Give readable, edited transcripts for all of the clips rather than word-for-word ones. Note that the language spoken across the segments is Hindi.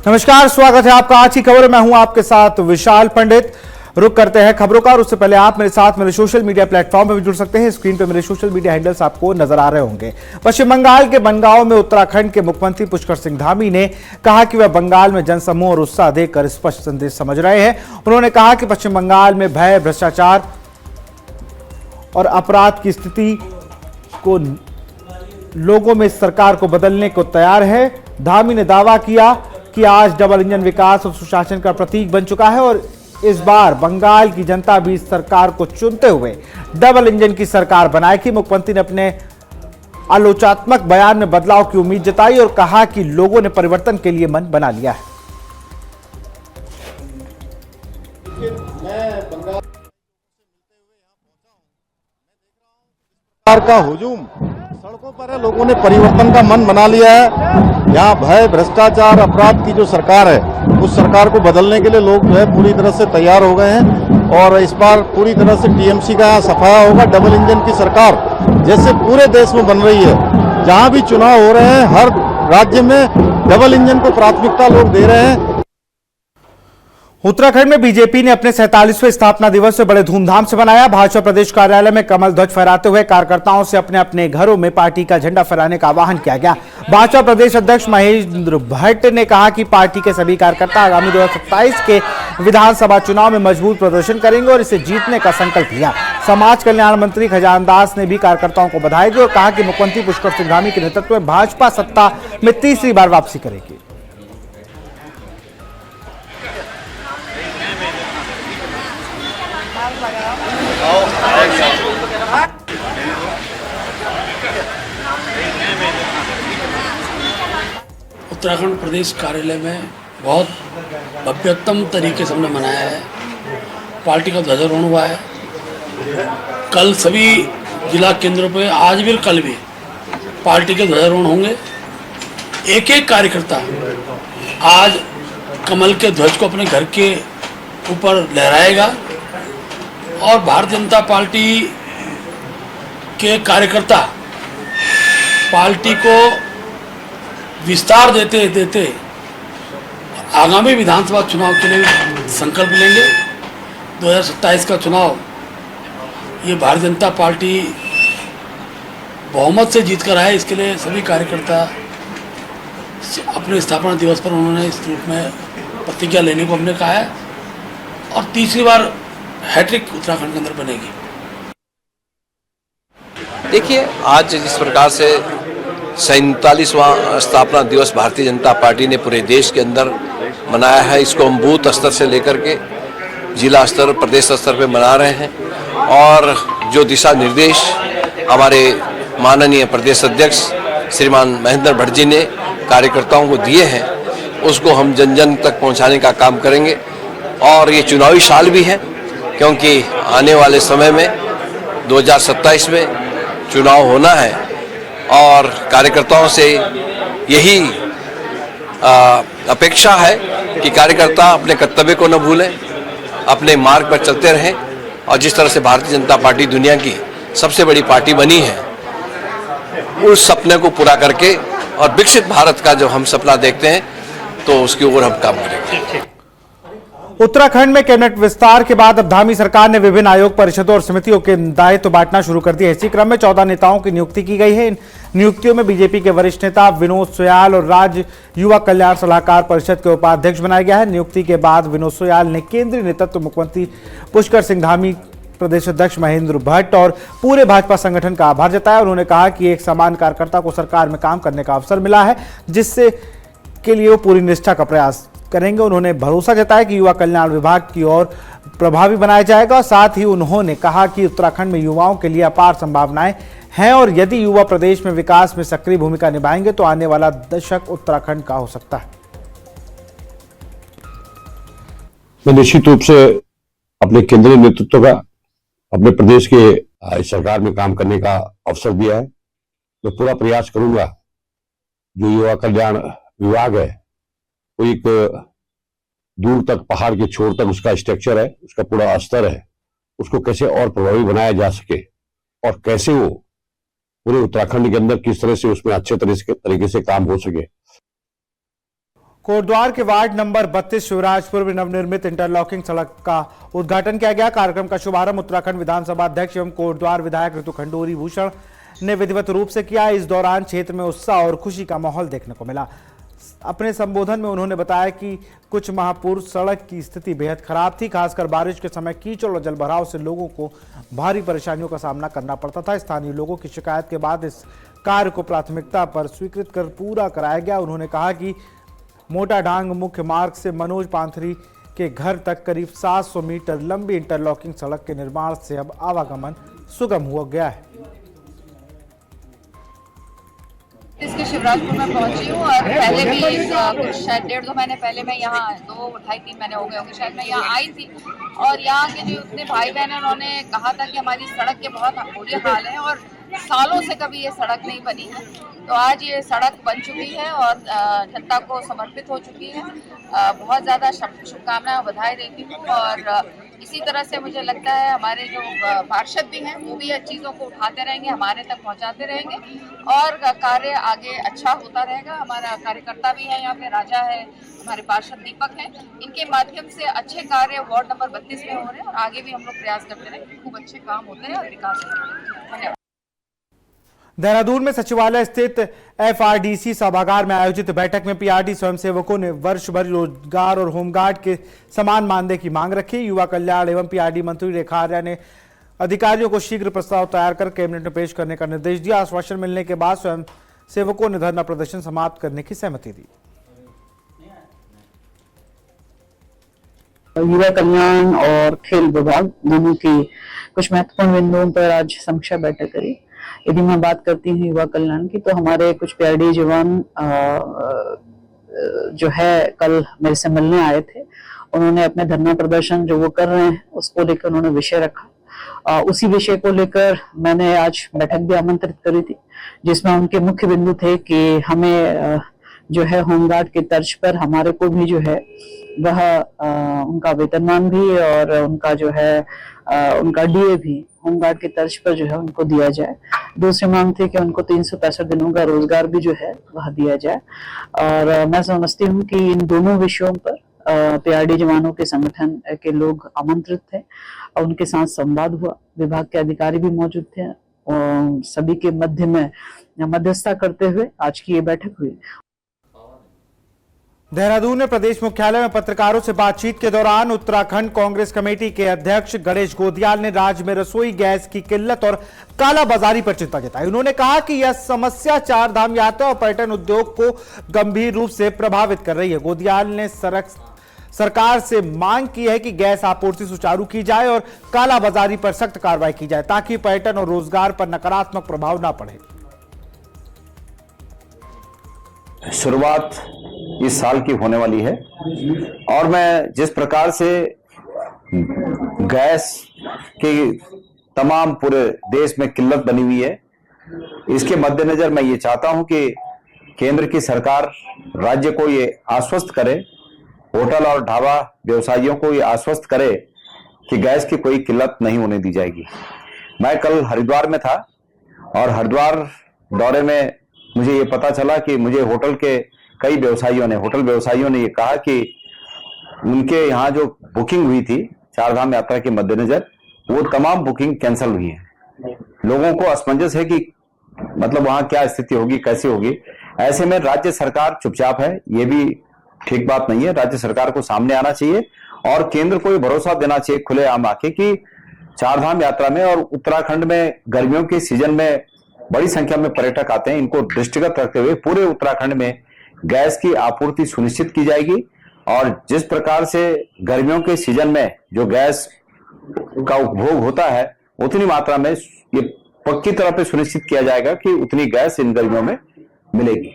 नमस्कार, स्वागत है आपका आज की खबर। मैं हूं आपके साथ विशाल पंडित। रुक करते हैं खबरों का और उससे पहले आप मेरे साथ मेरे सोशल मीडिया प्लेटफॉर्म पर भी जुड़ सकते हैं। स्क्रीन पर मेरे सोशल मीडिया हैंडल्स आपको नजर आ रहे होंगे। पश्चिम बंगाल के बनगांव में उत्तराखंड के मुख्यमंत्री पुष्कर सिंह धामी ने कहा कि वह बंगाल में जनसमूह और उत्साह देकर स्पष्ट संदेश समझ रहे हैं। उन्होंने कहा कि पश्चिम बंगाल में भय, भ्रष्टाचार और अपराध की स्थिति को लोगों में सरकार को बदलने को तैयार है। धामी ने दावा किया कि आज डबल इंजन विकास और सुशासन का प्रतीक बन चुका है और इस बार बंगाल की जनता भी इस सरकार को चुनते हुए डबल इंजन की सरकार बनाएगी। मुख्यमंत्री ने अपने आलोचनात्मक बयान में बदलाव की उम्मीद जताई और कहा कि लोगों ने परिवर्तन के लिए मन बना लिया है। का हुजूम सड़कों पर है, लोगों ने परिवर्तन का मन बना लिया है। यहाँ भय, भ्रष्टाचार, अपराध की जो सरकार है उस सरकार को बदलने के लिए लोग जो है पूरी तरह से तैयार हो गए हैं और इस बार पूरी तरह से टीएमसी का यहाँ सफाया होगा। डबल इंजन की सरकार जैसे पूरे देश में बन रही है, जहाँ भी चुनाव हो रहे हैं हर राज्य में डबल इंजन को प्राथमिकता लोग दे रहे हैं। उत्तराखंड में बीजेपी ने अपने 47वें स्थापना दिवस से बड़े धूमधाम से मनाया। भाजपा प्रदेश कार्यालय में कमल ध्वज फहराते हुए कार्यकर्ताओं से अपने अपने घरों में पार्टी का झंडा फहराने का आह्वान किया गया। भाजपा प्रदेश अध्यक्ष महेंद्र भट्ट ने कहा कि पार्टी के सभी कार्यकर्ता आगामी 2027 के विधानसभा चुनाव में मजबूत प्रदर्शन करेंगे और इसे जीतने का संकल्प लिया। समाज कल्याण मंत्री खजान दास ने भी कार्यकर्ताओं को बधाई दी और कहा कि मुख्यमंत्री पुष्कर सिंह धामी के नेतृत्व में भाजपा सत्ता में तीसरी बार वापसी करेगी। उत्तराखंड प्रदेश कार्यालय में बहुत भव्यतम तरीके से हमने मनाया है। पार्टी का ध्वजारोहण हुआ है। कल सभी जिला केंद्रों पे आज भी और कल भी पार्टी के ध्वजारोहण होंगे। एक एक कार्यकर्ता आज कमल के ध्वज को अपने घर के ऊपर लहराएगा और भारतीय जनता पार्टी के कार्यकर्ता पार्टी को विस्तार देते देते आगामी विधानसभा चुनाव के लिए संकल्प लेंगे। 2027 का चुनाव ये भारतीय जनता पार्टी बहुमत से जीत कर आए, इसके लिए सभी कार्यकर्ता अपने स्थापना दिवस पर उन्होंने इस रूप में प्रतिज्ञा लेने को हमने कहा है और तीसरी बार हैट्रिक उत्तराखंड के अंदर बनेगी। देखिए, आज जिस प्रकार से 47वां स्थापना दिवस भारतीय जनता पार्टी ने पूरे देश के अंदर मनाया है, इसको हम बूथ स्तर से लेकर के जिला स्तर, प्रदेश स्तर पे मना रहे हैं और जो दिशा निर्देश हमारे माननीय प्रदेश अध्यक्ष श्रीमान महेंद्र भट्ट जी ने कार्यकर्ताओं को दिए हैं उसको हम जन जन तक पहुंचाने का काम करेंगे। और ये चुनावी साल भी है क्योंकि आने वाले समय में 2027 में चुनाव होना है और कार्यकर्ताओं से यही अपेक्षा है कि कार्यकर्ता अपने कर्तव्य को न भूलें, अपने मार्ग पर चलते रहें और जिस तरह से भारतीय जनता पार्टी दुनिया की सबसे बड़ी पार्टी बनी है उस सपने को पूरा करके और विकसित भारत का जो हम सपना देखते हैं तो उसकी ओर हम काम करेंगे। उत्तराखंड में कैबिनेट विस्तार के बाद अब धामी सरकार ने विभिन्न आयोग, परिषदों और समितियों के दायित्व बांटना शुरू कर दिया है। इसी क्रम में 14 नेताओं की नियुक्ति की गई है। इन नियुक्तियों में बीजेपी के वरिष्ठ नेता विनोद सोयाल और राज्य युवा कल्याण सलाहकार परिषद के उपाध्यक्ष बनाया गया है। नियुक्ति के बाद विनोद सोयाल ने केंद्रीय नेतृत्व, मुख्यमंत्री पुष्कर सिंह धामी, प्रदेश अध्यक्ष महेंद्र भट्ट और पूरे भाजपा संगठन का आभार जताया। उन्होंने कहा कि एक समान कार्यकर्ता को सरकार में काम करने का अवसर मिला है जिससे के लिए वो पूरी निष्ठा का प्रयास करेंगे। उन्होंने भरोसा जताया कि युवा कल्याण विभाग की ओर प्रभावी बनाया जाएगा। साथ ही उन्होंने कहा कि उत्तराखंड में युवाओं के लिए अपार संभावनाएं हैं और यदि युवा प्रदेश में विकास में सक्रिय भूमिका निभाएंगे तो आने वाला दशक उत्तराखंड का हो सकता है। मैं निश्चित रूप से अपने केंद्रीय नेतृत्व का, अपने प्रदेश के सरकार में काम करने का अवसर दिया है। मैं पूरा प्रयास करूंगा जो युवा कल्याण विभाग है वो एक दूर तक पहाड़ के छोर तक उसका स्ट्रक्चर है, उसका पूरा स्तर है, उसको कैसे और प्रभावी बनाया जा सके और कैसे वो पूरे उत्तराखंड के अंदर किस तरह से उसमें अच्छे तरीके से काम हो सके। कोटद्वार के वार्ड नंबर 32 शिवराजपुर में नवनिर्मित इंटरलॉकिंग सड़क का उद्घाटन किया गया। कार्यक्रम का शुभारंभ उत्तराखंड विधानसभा अध्यक्ष एवं कोटद्वार विधायक ऋतु खंडूरी भूषण ने विधिवत रूप से किया। इस दौरान क्षेत्र में उत्साह और खुशी का माहौल देखने को मिला। अपने संबोधन में उन्होंने बताया कि कुछ माह पूर्व सड़क की स्थिति बेहद खराब थी। खासकर बारिश के समय कीचड़ और जलभराव से लोगों को भारी परेशानियों का सामना करना पड़ता था। स्थानीय लोगों की शिकायत के बाद इस कार्य को प्राथमिकता पर स्वीकृत कर पूरा कराया गया। उन्होंने कहा कि मोटा डांग मुख्य मार्ग से मनोज पांथरी के घर तक करीब 700 मीटर लंबी इंटरलॉकिंग सड़क के निर्माण से अब आवागमन सुगम हो गया है। इसके शिवराजपुर में पहुंची हूँ और पहले भी कुछ शायद 1.5-2 महीने पहले मैं यहाँ 2-2.5-3 महीने हो गए होंगे शायद मैं यहाँ आई थी। और यहाँ के जो उतने भाई बहन हैं उन्होंने कहा था कि हमारी सड़क के बहुत बुरे हाल हैं और सालों से कभी ये सड़क नहीं बनी है। तो आज ये सड़क बन चुकी है और जनता को समर्पित हो चुकी है। बहुत ज़्यादा शुभकामनाएं और बधाई देती हूँ। और इसी तरह से मुझे लगता है हमारे जो पार्षद भी हैं वो भी चीज़ों को उठाते रहेंगे, हमारे तक पहुँचाते रहेंगे और कार्य आगे अच्छा होता रहेगा। हमारा कार्यकर्ता भी है, यहाँ पे राजा है, हमारे पार्षद दीपक हैं, इनके माध्यम से अच्छे कार्य वार्ड नंबर 32 में हो रहे हैं और आगे भी हम लोग प्रयास करते रहेंगे। खूब अच्छे काम होते हैं और विकास होता है। धन्यवाद। देहरादून में सचिवालय स्थित FRDC सभागार में आयोजित बैठक में PRD स्वयंसेवकों ने वर्ष भर रोजगार और होमगार्ड के समान मानदेय की मांग रखी। युवा कल्याण एवं PRD मंत्री रेखा आर्या ने अधिकारियों को शीघ्र प्रस्ताव तैयार कर कैबिनेट में पेश करने का निर्देश दिया। आश्वासन मिलने के बाद स्वयंसेवकों ने धरना प्रदर्शन समाप्त करने की सहमति दी। युवा कल्याण और खेल विभाग दोनों की कुछ महत्वपूर्ण बिंदुओं पर आज समीक्षा बैठक करी। यदि मैं बात करती हूँ युवा कल्याण की, तो हमारे कुछ PRD जवान जो है कल मेरे से मिलने आए थे। उन्होंने अपने धरना प्रदर्शन जो वो कर रहे हैं उसको लेकर उन्होंने विषय रखा। उसी विषय को लेकर मैंने आज बैठक भी आमंत्रित करी थी, जिसमें उनके मुख्य बिंदु थे कि हमें जो है होमगार्ड की तर्ज पर हमारे को भी जो है वह उनका वेतनमान भी और उनका जो है उनका DA भी होमगार्ड की तर्ज पर जो है उनको दिया जाए। दूसरी मांग थी कि उनको 365 दिनों का रोजगार भी जो है वह दिया जाए। और मैं समझती हूँ कि इन दोनों विषयों पर PRD जवानों के संगठन के लोग आमंत्रित थे और उनके साथ संवाद हुआ। विभाग के अधिकारी भी मौजूद थे और सभी के मध्य में मध्यस्थता करते हुए आज की ये बैठक हुई। देहरादून में प्रदेश मुख्यालय में पत्रकारों से बातचीत के दौरान उत्तराखंड कांग्रेस कमेटी के अध्यक्ष गणेश गोदियाल ने राज्य में रसोई गैस की किल्लत और कालाबाजारी पर चिंता जताई। उन्होंने कहा कि यह समस्या चार धाम यात्रा और पर्यटन उद्योग को गंभीर रूप से प्रभावित कर रही है। गोदियाल ने सरकार से मांग की है कि गैस आपूर्ति सुचारू की जाए और कालाबाजारी पर सख्त कार्रवाई की जाए ताकि पर्यटन और रोजगार पर नकारात्मक प्रभाव न पड़े। शुरुआत इस साल की होने वाली है और मैं जिस प्रकार से गैस की तमाम पूरे देश में किल्लत बनी हुई है, इसके मद्देनजर मैं ये चाहता हूं कि केंद्र की सरकार राज्य को ये आश्वस्त करे, होटल और ढाबा व्यवसायियों को ये आश्वस्त करे कि गैस की कोई किल्लत नहीं होने दी जाएगी। मैं कल हरिद्वार में था और हरिद्वार दौरे में मुझे ये पता चला कि मुझे होटल व्यवसायियों ने ये कहा कि उनके यहाँ जो बुकिंग हुई थी चारधाम यात्रा के मद्देनजर, वो तमाम बुकिंग कैंसिल हुई है। लोगों को असमंजस है कि मतलब वहां क्या स्थिति होगी, कैसे होगी। ऐसे में राज्य सरकार चुपचाप है, ये भी ठीक बात नहीं है। राज्य सरकार को सामने आना चाहिए और केंद्र को ये भरोसा देना चाहिए खुलेआम आके कि चारधाम यात्रा में और उत्तराखंड में गर्मियों के सीजन में बड़ी संख्या में पर्यटक आते हैं, इनको दृष्टिगत रखते हुए पूरे उत्तराखंड में गैस की आपूर्ति सुनिश्चित की जाएगी। और जिस प्रकार से गर्मियों के सीजन में जो गैस का उपभोग होता है, उतनी मात्रा में ये पक्की तरह पे सुनिश्चित किया जाएगा कि उतनी गैस इन गर्मियों में मिलेगी।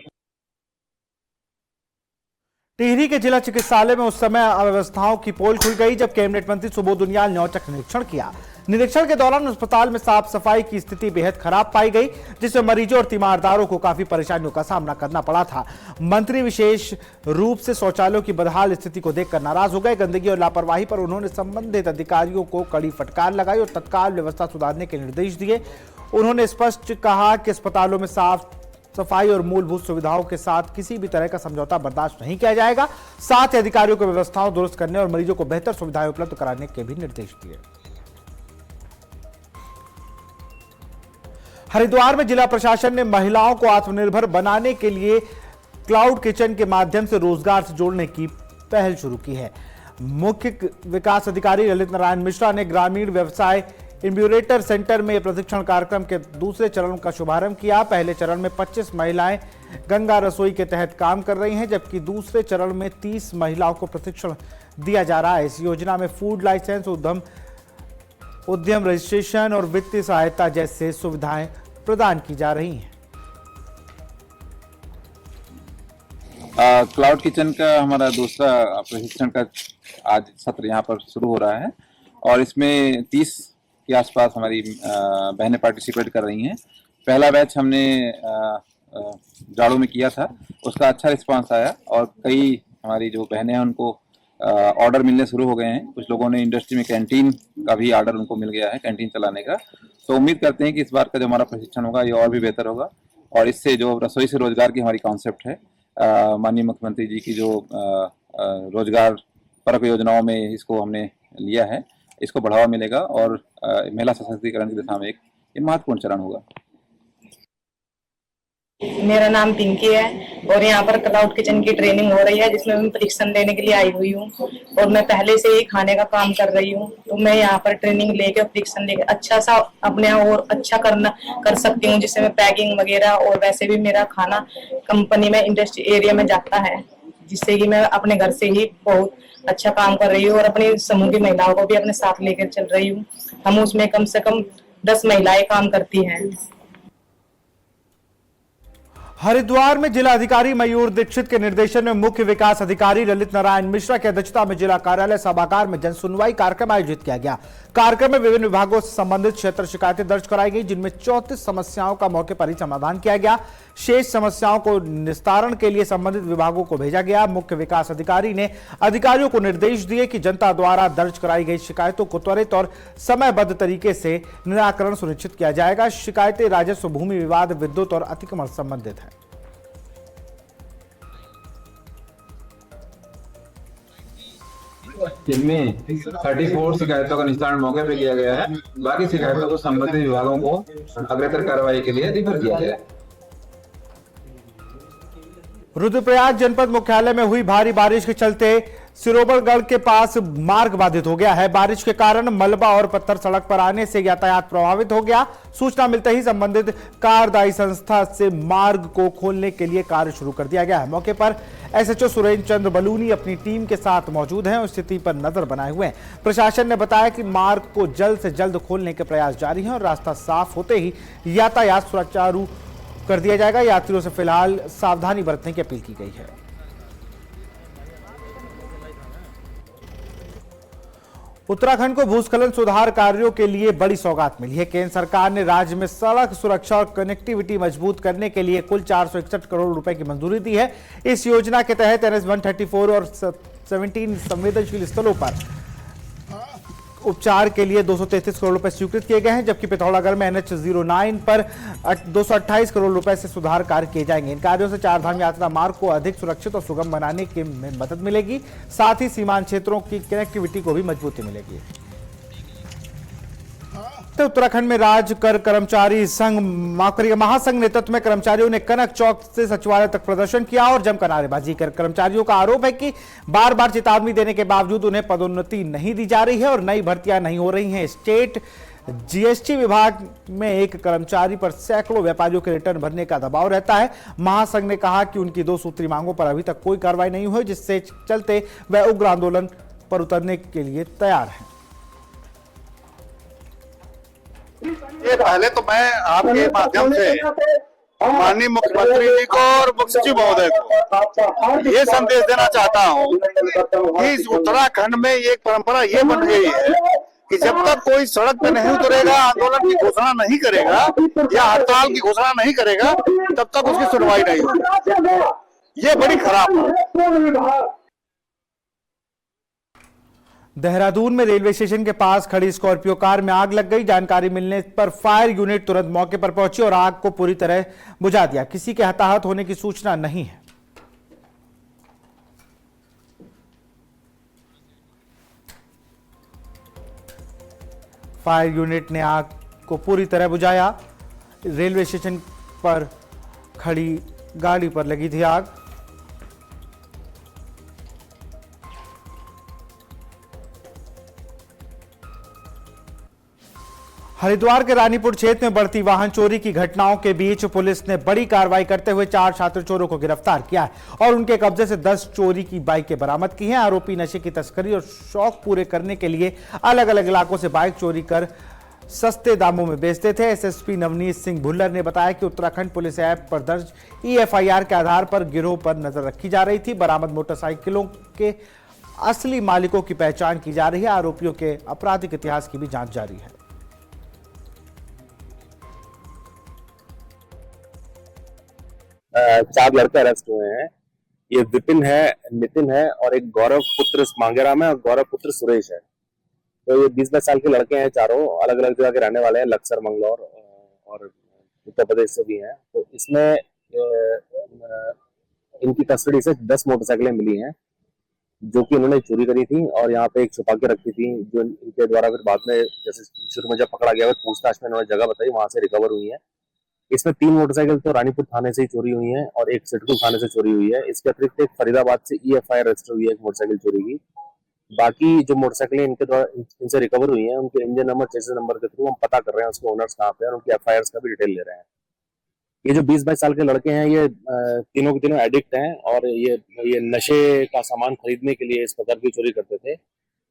टिहरी के जिला चिकित्सालय में उस समय अव्यवस्थाओं की पोल खुल गई जब कैबिनेट मंत्री सुबोध उनियाल ने औचक निरीक्षण किया। निरीक्षण के दौरान अस्पताल में साफ सफाई की स्थिति बेहद खराब पाई गई, जिसमें मरीजों और तीमारदारों को काफी परेशानियों का सामना करना पड़ा था। मंत्री विशेष रूप से शौचालयों की बदहाल स्थिति को देखकर नाराज हो गए। गंदगी और लापरवाही पर उन्होंने संबंधित अधिकारियों को कड़ी फटकार लगाई और तत्काल व्यवस्था सुधारने के निर्देश दिए। उन्होंने स्पष्ट कहा कि अस्पतालों में साफ सफाई और मूलभूत सुविधाओं के साथ किसी भी तरह का समझौता बर्दाश्त नहीं किया जाएगा। साथ ही अधिकारियों को व्यवस्थाओं दुरुस्त करने और मरीजों को बेहतर सुविधाएं उपलब्ध कराने के भी निर्देश दिए। हरिद्वार में जिला प्रशासन ने महिलाओं को आत्मनिर्भर बनाने के लिए क्लाउड किचन के माध्यम से रोजगार से जोड़ने की पहल शुरू की है। मुख्य विकास अधिकारी ललित नारायण मिश्रा ने ग्रामीण व्यवसाय इन्क्यूबेटर सेंटर में प्रशिक्षण कार्यक्रम के दूसरे चरण का शुभारंभ किया। पहले चरण में 25 महिलाएं गंगा रसोई के तहत काम कर रही हैं, जबकि दूसरे चरण में 30 महिलाओं को प्रशिक्षण दिया जा रहा है। इस योजना में फूड लाइसेंस, उद्यम रजिस्ट्रेशन और वित्तीय सहायता जैसे सुविधाएं प्रदान की जा रही हैं। क्लाउड किचन का हमारा दूसरा प्रशिक्षण का आज सत्र यहाँ पर शुरू हो रहा है और इसमें 30 के आसपास हमारी बहनें पार्टिसिपेट कर रही हैं। पहला बैच हमने जाड़ों में किया था, उसका अच्छा रिस्पांस आया और कई हमारी जो बहनें हैं उनको ऑर्डर मिलने शुरू हो गए हैं। कुछ लोगों ने इंडस्ट्री में कैंटीन का भी ऑर्डर उनको मिल गया है, कैंटीन चलाने का। तो उम्मीद करते हैं कि इस बार का जो हमारा प्रशिक्षण होगा ये और भी बेहतर होगा और इससे जो रसोई से रोजगार की हमारी कॉन्सेप्ट है, माननीय मुख्यमंत्री जी की जो रोजगार परक योजनाओं में इसको हमने लिया है, इसको बढ़ावा मिलेगा और महिला सशक्तिकरण की दिशा में एक महत्वपूर्ण चरण होगा। मेरा नाम पिंकी है और यहाँ पर क्लाउड किचन की ट्रेनिंग हो रही है, जिसमें मैं प्रशिक्षण लेने के लिए आई हुई हूँ और मैं पहले से ही खाने का काम कर रही हूँ। तो मैं यहाँ पर ट्रेनिंग लेके प्रशिक्षण लेके अच्छा सा अपने और अच्छा कर सकती हूँ, जिससे मैं पैकिंग वगैरह और वैसे भी मेरा खाना कंपनी में इंडस्ट्री एरिया में जाता है, जिससे कि मैं अपने घर से ही बहुत अच्छा काम कर रही हूँ और अपनी समूह की महिलाओं को भी अपने साथ लेकर चल रही हूँ। हम उसमें कम से कम 10 महिलाएं काम करती हैं। हरिद्वार में जिला अधिकारी मयूर दीक्षित के निर्देशन में मुख्य विकास अधिकारी ललित नारायण मिश्रा की अध्यक्षता में जिला कार्यालय सभागार में जन सुनवाई कार्यक्रम आयोजित किया गया। कार्यक्रम में विभिन्न विभागों से संबंधित 76 शिकायतें दर्ज कराई गई, जिनमें 34 समस्याओं का मौके पर ही समाधान किया गया। शेष समस्याओं को निस्तारण के लिए संबंधित विभागों को भेजा गया। मुख्य विकास अधिकारी ने अधिकारियों को निर्देश दिए कि जनता द्वारा दर्ज कराई गई शिकायतों को त्वरित और समयबद्ध तरीके से निराकरण सुनिश्चित किया जाएगा। शिकायतें राजस्व, भूमि विवाद, विद्युत और अतिक्रमण संबंधित है। जिनमें 34 शिकायतों का निस्तारण मौके पर किया गया है। बाकी शिकायतों को संबंधित विभागों को अग्रतर कार्रवाई के लिए रिफर किया गया है। रुद्रप्रयाग जनपद मुख्यालय में हुई भारी बारिश के चलते सिरोबरगढ़ के पास मार्ग बाधित हो गया है। बारिश के कारण मलबा और पत्थर सड़क पर आने से यातायात प्रभावित हो गया। सूचना मिलते ही संबंधित कार्यदायी संस्था से मार्ग को खोलने के लिए कार्य शुरू कर दिया गया है। मौके पर एसएचओ सुरेंद्र चंद्र बलूनी अपनी टीम के साथ मौजूद हैं और स्थिति पर नजर बनाए हुए हैं। प्रशासन ने बताया कि मार्ग को जल्द से जल्द खोलने के प्रयास जारी हैं और रास्ता साफ होते ही यातायात सुचारू कर दिया जाएगा। यात्रियों से फिलहाल सावधानी बरतने की अपील की गई है। उत्तराखंड को भूस्खलन सुधार कार्यों के लिए बड़ी सौगात मिली है। केंद्र सरकार ने राज्य में सड़क सुरक्षा और कनेक्टिविटी मजबूत करने के लिए कुल 461 करोड़ रुपए की मंजूरी दी है। इस योजना के तहत NH 134 और 17 संवेदनशील स्थलों पर उपचार के लिए 233 करोड़ रुपए स्वीकृत किए गए हैं, जबकि पिथौरागढ़ में NH 09 पर 228 करोड़ रुपए से सुधार कार्य किए जाएंगे। इन कार्यों से चारधाम यात्रा मार्ग को अधिक सुरक्षित और सुगम बनाने में मदद मिलेगी। साथ ही सीमांत क्षेत्रों की कनेक्टिविटी को भी मजबूती मिलेगी। तो उत्तराखंड में राज्य कर कर्मचारी संघ महासंघ नेतृत्व में कर्मचारियों ने कनक चौक से सचिवालय तक प्रदर्शन किया और जमकर नारेबाजी कर। कर्मचारियों का आरोप है कि बार बार चेतावनी देने के बावजूद उन्हें पदोन्नति नहीं दी जा रही है और नई भर्तियां नहीं हो रही हैं। स्टेट जीएसटी विभाग में एक कर्मचारी पर सैकड़ों व्यापारियों के रिटर्न भरने का दबाव रहता है। महासंघ ने कहा कि उनकी 2 सूत्री मांगों पर अभी तक कोई कार्रवाई नहीं हुई, जिससे चलते वह उग्र आंदोलन पर उतरने के लिए तैयार है। ये पहले तो मैं आपके माध्यम से माननीय मुख्यमंत्री जी को और मुख्य सचिव महोदय को ये संदेश देना चाहता हूँ कि इस उत्तराखंड में एक परंपरा ये बन गई है कि जब तक कोई सड़क पे नहीं उतरेगा, आंदोलन की घोषणा नहीं करेगा या हड़ताल की घोषणा नहीं करेगा, तब तक उसकी सुनवाई नहीं होगी। ये बड़ी खराब है। देहरादून में रेलवे स्टेशन के पास खड़ी स्कॉर्पियो कार में आग लग गई। जानकारी मिलने पर फायर यूनिट तुरंत मौके पर पहुंची और आग को पूरी तरह बुझा दिया। किसी के हताहत होने की सूचना नहीं है। फायर यूनिट ने आग को पूरी तरह बुझाया। रेलवे स्टेशन पर खड़ी गाड़ी पर लगी थी आग। हरिद्वार के रानीपुर क्षेत्र में बढ़ती वाहन चोरी की घटनाओं के बीच पुलिस ने बड़ी कार्रवाई करते हुए 4 छात्र चोरों को गिरफ्तार किया है और उनके कब्जे से 10 चोरी की बाइकें बरामद की हैं। आरोपी नशे की तस्करी और शौक पूरे करने के लिए अलग अलग इलाकों से बाइक चोरी कर सस्ते दामों में बेचते थे। एसएसपी नवनीत सिंह भुल्लर ने बताया कि उत्तराखंड पुलिस ऐप पर दर्ज EFIR के आधार पर गिरोह पर नजर रखी जा रही थी। बरामद मोटरसाइकिलों के असली मालिकों की पहचान की जा रही है। आरोपियों के आपराधिक इतिहास की भी जांच जारी है। 4 लड़के अरेस्ट हुए हैं। ये विपिन है, नितिन है और एक गौरव पुत्र मांगेराम है और गौरव पुत्र सुरेश है। तो ये 20-22 साल के लड़के हैं। चारों अलग अलग जगह के रहने वाले हैं, लक्सर, मंगलौर और उत्तर प्रदेश से भी हैं। तो इसमें इनकी कस्टडी से 10 मोटरसाइकिलें मिली हैं जो कि इन्होंने चोरी करी थी और यहाँ पे एक छुपा के रखी थी, जो इनके द्वारा फिर बाद में जैसे शुरू में जब पकड़ा गया पूछताछ में इन्होंने जगह बताई, वहां से रिकवर हुई है। इसमें 3 मोटरसाइकिल तो रानीपुर थाने से ही चोरी हुई हैं और एक सिडकुल थाने से चोरी हुई है। इसके अतिरिक्त एक फरीदाबाद से EFIR रजिस्टर हुई है एक मोटरसाइकिल चोरी की। बाकी जो मोटरसाइकिलें इनके द्वारा इनसे रिकवर हुई हैं उनके इंजन नंबर, चेसिस नंबर के थ्रू हम पता कर रहे हैं उसके ओनर्स कहाँ पे और उनकी FIRs का भी डिटेल ले रहे हैं। ये जो 20-22 साल के लड़के हैं ये तीनों के तीनों एडिक्ट हैं और ये नशे का सामान खरीदने के लिए इस प्रकार की चोरी करते थे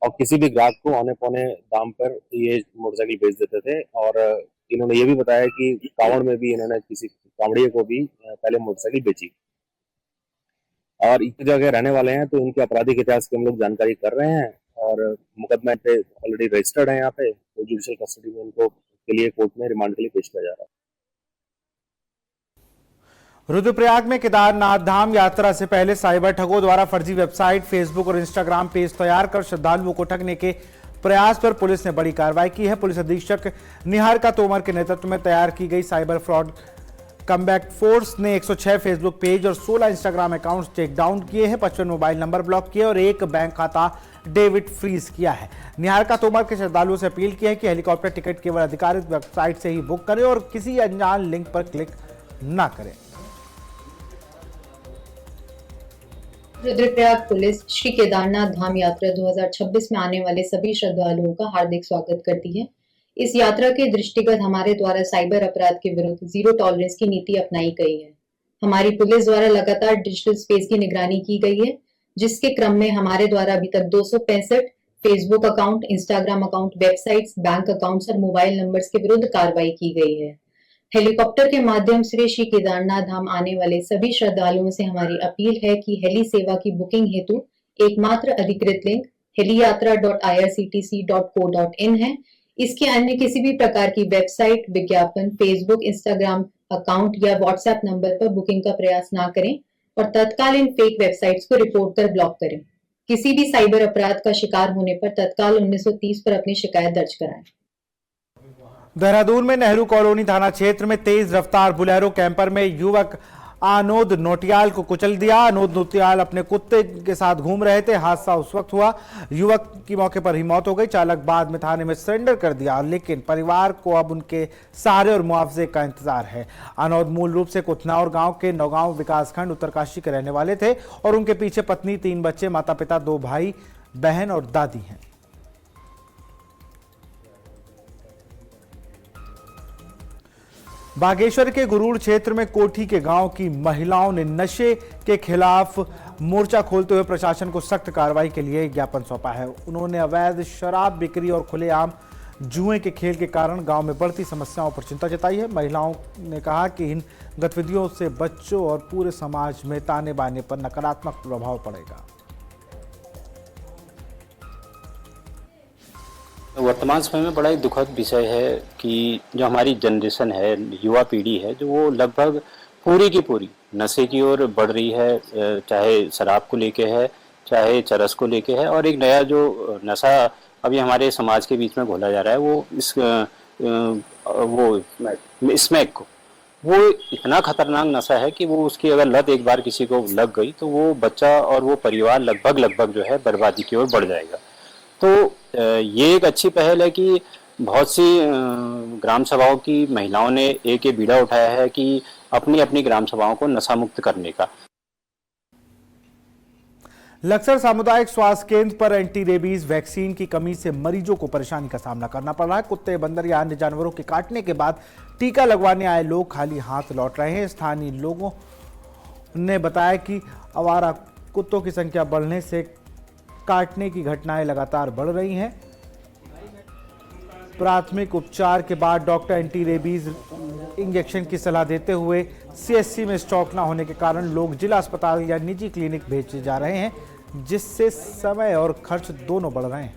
और किसी भी ग्राहक को औने पौने दाम पर ये मोटरसाइकिल बेच देते थे। और इन्होंने ये भी बताया कि कांवड़ में भी इन्होंने किसी कांवड़िये को भी पहले मोटरसाइकिल बेची और इस जगह रहने वाले हैं। तो इनके आपराधिक इतिहास की हम लोग जानकारी कर रहे हैं और मुकदमा पे ऑलरेडी रजिस्टर्ड है यहाँ पे। तो जुडिशियल कस्टडी में इनको के लिए कोर्ट में रिमांड के लिए पेश किया जा रहा है। रुद्रप्रयाग में केदारनाथ धाम यात्रा से पहले साइबर ठगों द्वारा फर्जी वेबसाइट, फेसबुक और इंस्टाग्राम पेज तैयार कर श्रद्धालुओं को ठगने के प्रयास पर पुलिस ने बड़ी कार्रवाई की है। पुलिस अधीक्षक निहारिका तोमर के नेतृत्व में तैयार की गई साइबर फ्रॉड कमबैक फोर्स ने 106 फेसबुक पेज और 16 इंस्टाग्राम अकाउंट्स टेक डाउन किए हैं, 55 मोबाइल नंबर ब्लॉक किए और एक बैंक खाता डेबिट फ्रीज किया है। निहारिका तोमर के श्रद्धालुओं से अपील की है कि हेलीकॉप्टर टिकट केवल अधिकारित वेबसाइट से ही बुक करें और किसी अनजान लिंक पर क्लिक न करें। रुद्रप्रयाग पुलिस श्री केदारनाथ धाम यात्रा 2026 में आने वाले सभी श्रद्धालुओं का हार्दिक स्वागत करती है। इस यात्रा के दृष्टिगत हमारे द्वारा साइबर अपराध के विरुद्ध जीरो टॉलरेंस की नीति अपनाई गई है। हमारी पुलिस द्वारा लगातार डिजिटल स्पेस की निगरानी की गई है, जिसके क्रम में हमारे द्वारा अभी तक 265 Facebook account, Instagram account, websites, bank accounts और मोबाइल नंबर्स के विरुद्ध कार्रवाई की गई है। हेलीकॉप्टर के माध्यम से श्री केदारनाथ धाम आने वाले सभी श्रद्धालुओं से हमारी अपील है कि हेली सेवा की बुकिंग हेतु एकमात्र अधिकृत लिंक heliyatra.irctc.co.in है। इसके अन्य किसी भी प्रकार की वेबसाइट, विज्ञापन, फेसबुक, इंस्टाग्राम अकाउंट या व्हाट्सएप नंबर पर बुकिंग का प्रयास ना करें और तत्काल इन फेक वेबसाइट्स को रिपोर्ट कर ब्लॉक करें। किसी भी साइबर अपराध का शिकार होने पर तत्काल 1930 पर अपनी शिकायत दर्ज कराएं। देहरादून में नेहरू कॉलोनी थाना क्षेत्र में तेज रफ्तार बुलेरो कैंपर में युवक आनोद नोटियाल को कुचल दिया। आनोद नोटियाल अपने कुत्ते के साथ घूम रहे थे। हादसा उस वक्त हुआ, युवक की मौके पर ही मौत हो गई। चालक बाद में थाने में सरेंडर कर दिया, लेकिन परिवार को अब उनके सहारे और मुआवजे का इंतजार है। आनोद मूल रूप से कुथनाउर गांव के नौगांव विकासखंड उत्तरकाशी के रहने वाले थे और उनके पीछे पत्नी, 3 बच्चे, माता पिता, 2 भाई बहन और दादी हैं। बागेश्वर के गुरूड़ क्षेत्र में कोठी के गांव की महिलाओं ने नशे के खिलाफ मोर्चा खोलते हुए प्रशासन को सख्त कार्रवाई के लिए ज्ञापन सौंपा है। उन्होंने अवैध शराब बिक्री और खुलेआम जुए के खेल के कारण गांव में बढ़ती समस्याओं पर चिंता जताई है। महिलाओं ने कहा कि इन गतिविधियों से बच्चों और पूरे समाज में ताने बाने पर नकारात्मक प्रभाव पड़ेगा। वर्तमान समय में बड़ा ही दुखद विषय है कि जो हमारी जनरेशन है, युवा पीढ़ी है, जो वो लगभग पूरी की पूरी नशे की ओर बढ़ रही है। चाहे शराब को लेके है, चाहे चरस को लेके है, और एक नया जो नशा अभी हमारे समाज के बीच में घोला जा रहा है वो स्मैक को, वो इतना खतरनाक नशा है कि वो उसकी अगर लत एक बार किसी को लग गई तो वो बच्चा और वो परिवार लगभग जो है बर्बादी की ओर बढ़ जाएगा। तो ये एक अच्छी पहल है कि बहुत सी ग्राम सभाओं की महिलाओं ने एक ये बीड़ा उठाया है कि अपनी अपनी ग्राम सभाओं को नशा मुक्त करने का। लक्सर सामुदायिक स्वास्थ्य केंद्र पर एंटी रेबीज वैक्सीन की कमी से मरीजों को परेशानी का सामना करना पड़ रहा है। कुत्ते, बंदर या अन्य जानवरों के काटने के बाद टीका लगवाने आए लोग खाली हाथ लौट रहे हैं। स्थानीय लोगों ने बताया कि आवारा कुत्तों की संख्या बढ़ने से काटने की घटनाएं लगातार बढ़ रही हैं। प्राथमिक उपचार के बाद डॉक्टर एंटी रेबीज इंजेक्शन की सलाह देते हुए सीएचसी में स्टॉक न होने के कारण लोग जिला अस्पताल या निजी क्लिनिक भेजे जा रहे हैं, जिससे समय और खर्च दोनों बढ़ रहे हैं।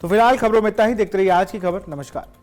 तो फिलहाल खबरों में इतना ही। देखते रहिए आज की खबर। नमस्कार।